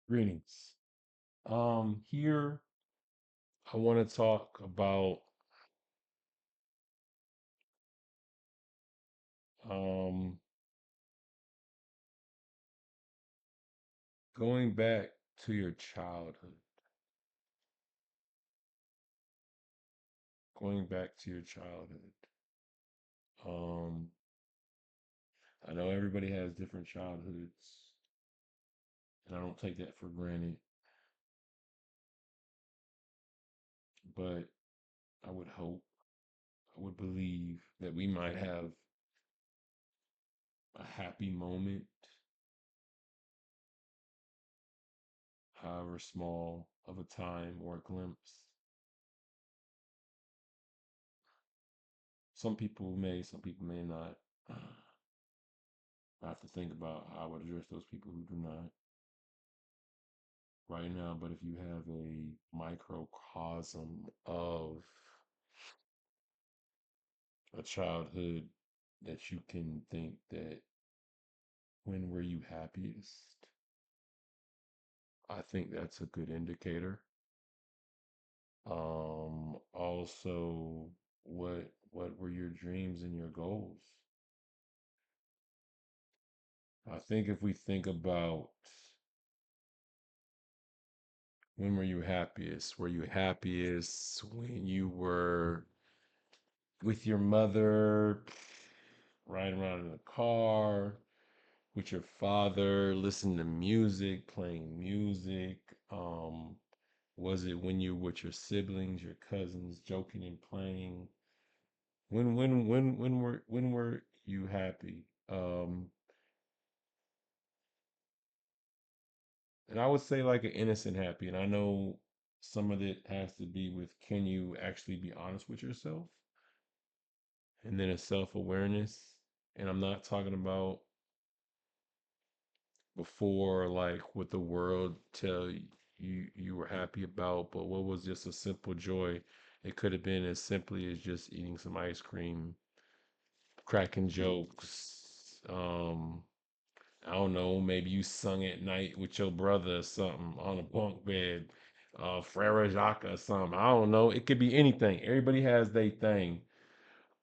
Greetings. Here I want to talk about um going back to your childhood. Going back to your childhood. Um, I know everybody has different childhoods, and I don't take that for granted, but I would hope, I would believe that we might have a happy moment, however small of a time or a glimpse. Some people may not. I have to think about how I would address those people who do not right now. But if you have a microcosm of a childhood that you can think that when were you happiest, I think that's a good indicator. Also, what were your dreams and your goals? I think if we think about when were you happiest when you were with your mother, riding around in the car, with your father, listening to music, playing music? Um, was it when you were with your siblings, your cousins, joking and playing? When were you happy? And I would say like an innocent happy. And I know some of it has to be with can you actually be honest with yourself? And then a self-awareness. And I'm not talking about before like what the world tell you were happy about, but what was just a simple joy. It could have been as simply as just eating some ice cream, cracking jokes. I don't know, maybe you sung at night with your brother or something on a bunk bed, Frere Jacques or something. I don't know. It could be anything. Everybody has their thing.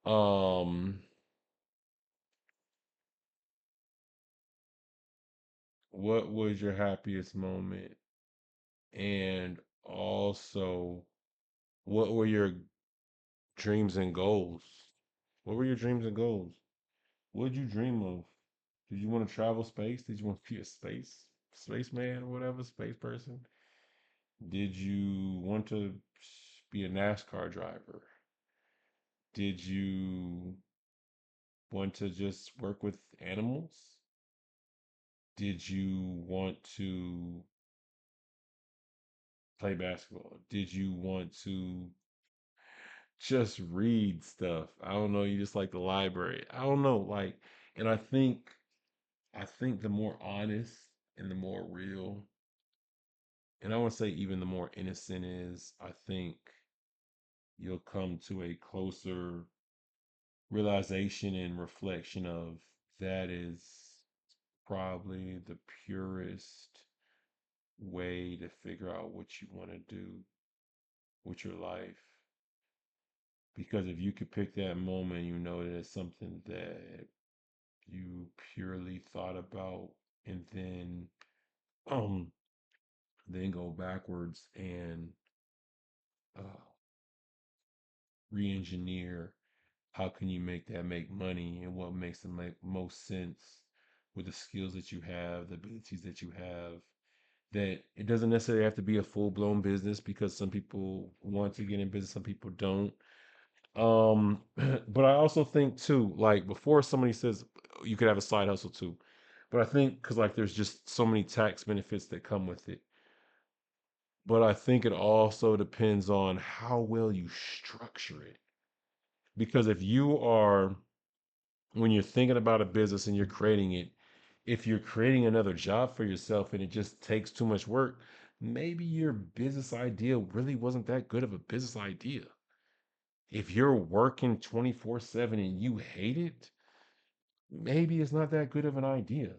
Um, what was your happiest moment? And also, what were your dreams and goals? What were your dreams and goals? What did you dream of? Did you want to travel space? Did you want to be a spaceman or whatever, space person? Did you want to be a NASCAR driver? Did you want to just work with animals? Did you want to play basketball? Did you want to just read stuff? I don't know, you just like the library. I don't know, like, and I think the more honest and the more real, and I want to say even the more innocent is, I think you'll come to a closer realization and reflection of that is probably the purest way to figure out what you want to do with your life. Because if you could pick that moment, you know that it's something that you purely thought about and um then go backwards and uh re-engineer how can you make that make money and what makes the make most sense with the skills that you have, the abilities that you have. That it doesn't necessarily have to be a full-blown business because some people want to get in business, some people don't. But I also think too, like before somebody says you could have a side hustle too. But I think because like there's just so many tax benefits that come with it. But I think it also depends on how well you structure it. Because if you are, when you're thinking about a business and you're creating it, if you're creating another job for yourself and it just takes too much work, maybe your business idea really wasn't that good of a business idea. If you're working 24/7 and you hate it, maybe it's not that good of an idea.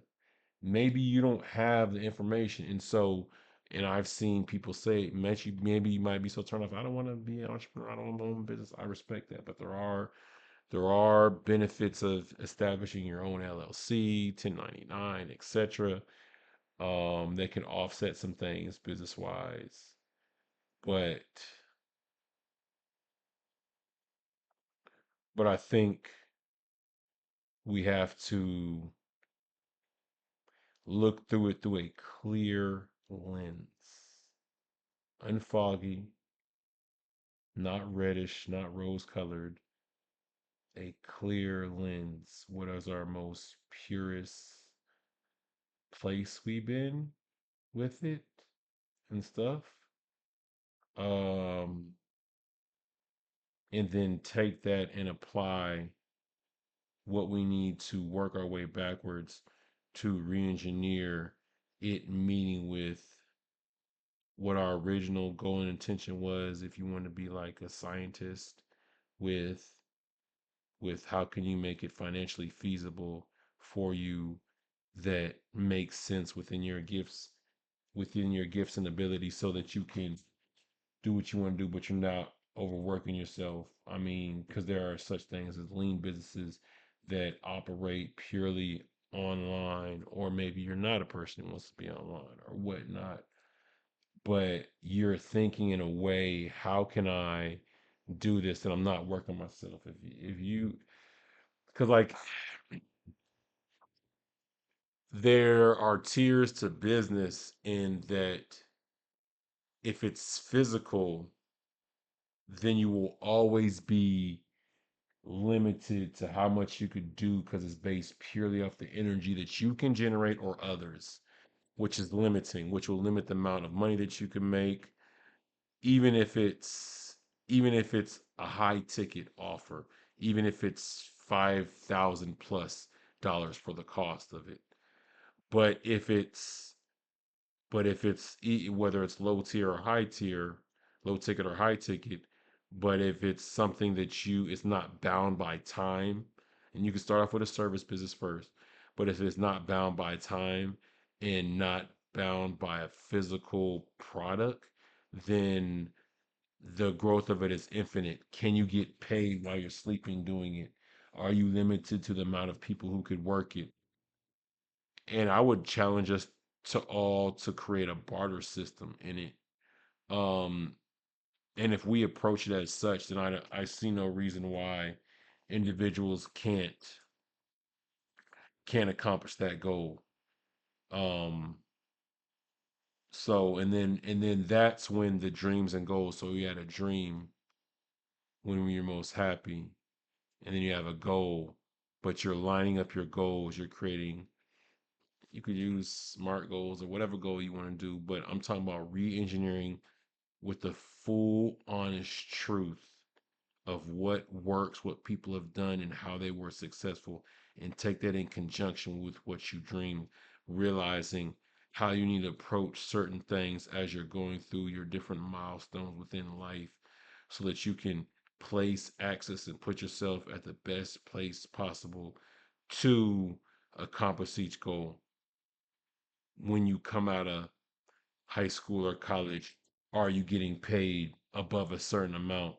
maybe you don't have the information. And so, and I've seen people say, maybe you might be so turned off. I don't want to be an entrepreneur. I don't want my own business. I respect that, but there are benefits of establishing your own LLC, 1099, etc. That can offset some things business wise. But I think we have to look through it through a clear lens, unfoggy, not reddish, not rose colored, a clear lens. What is our most purest place we've been with it and stuff? Um, and then take that and apply what we need to work our way backwards to re-engineer it meeting with what our original goal and intention was. If you want to be like a scientist with how can you make it financially feasible for you, that makes sense within your gifts and abilities, so that you can do what you want to do, but you're not overworking yourself. I mean, because there are such things as lean businesses that operate purely online, or maybe you're not a person who wants to be online or whatnot, but you're thinking in a way, how can I do this and I'm not working myself? If you, because like there are tiers to business in that if it's physical, then you will always be limited to how much you could do because it's based purely off the energy that you can generate or others, which is limiting, which will limit the amount of money that you can make, even if it's a high ticket offer, even if it's 5,000 plus dollars for the cost of it. But whether it's low tier or high tier, low ticket or high ticket, but if it's something that it's not bound by time, and you can start off with a service business first, but if it's not bound by time and not bound by a physical product, then the growth of it is infinite. Can you get paid while you're sleeping doing it? Are you limited to the amount of people who could work it? And I would challenge us to all to create a barter system in it. Um, and if we approach it as such, then I see no reason why individuals can't accomplish that goal. Um, and then that's when the dreams and goals. So you had a dream when you're most happy, and then you have a goal, but you're lining up your goals. You're creating. You could use smart goals or whatever goal you want to do, but I'm talking about re-engineering with the full honest truth of what works, what people have done, and how they were successful, and take that in conjunction with what you dream, realizing how you need to approach certain things as you're going through your different milestones within life, so that you can place, access, and put yourself at the best place possible to accomplish each goal. When you come out of high school or college, are you getting paid above a certain amount,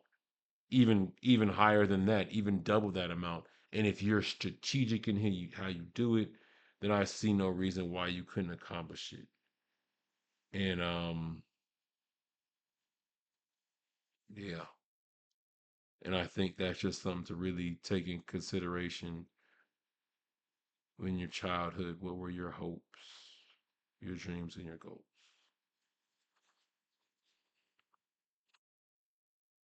even higher than that, even double that amount? And if you're strategic in how you do it, then I see no reason why you couldn't accomplish it. And yeah, and I think that's just something to really take in consideration in your childhood. What were your hopes, your dreams, and your goals?